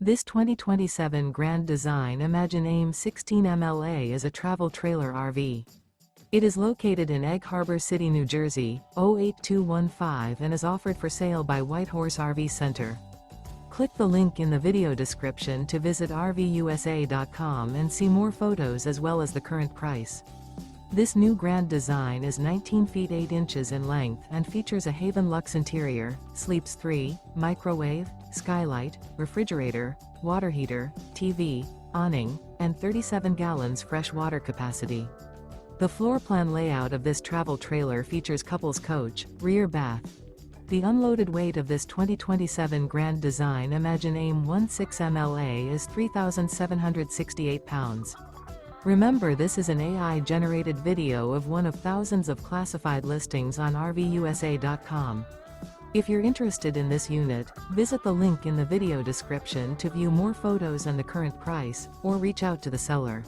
This 2027 Grand Design Imagine AIM 16 MLA is a travel trailer RV. It is located in Egg Harbor City, New Jersey, 08215 and is offered for sale by Whitehorse RV Center. Click the link in the video description to visit RVUSA.com and see more photos as well as the current price. This new Grand Design is 19 feet 8 inches in length and features a HAVEN LUX interior, sleeps 3, microwave, skylight, refrigerator, water heater, TV, awning, and 37 gallons fresh water capacity. The floor plan layout of this travel trailer features couples coach, rear bath. The unloaded weight of this 2027 Grand Design Imagine AIM 16 MLA is 3,768 pounds. Remember, this is an AI-generated video of one of thousands of classified listings on RVUSA.com. If you're interested in this unit, visit the link in the video description to view more photos and the current price, or reach out to the seller.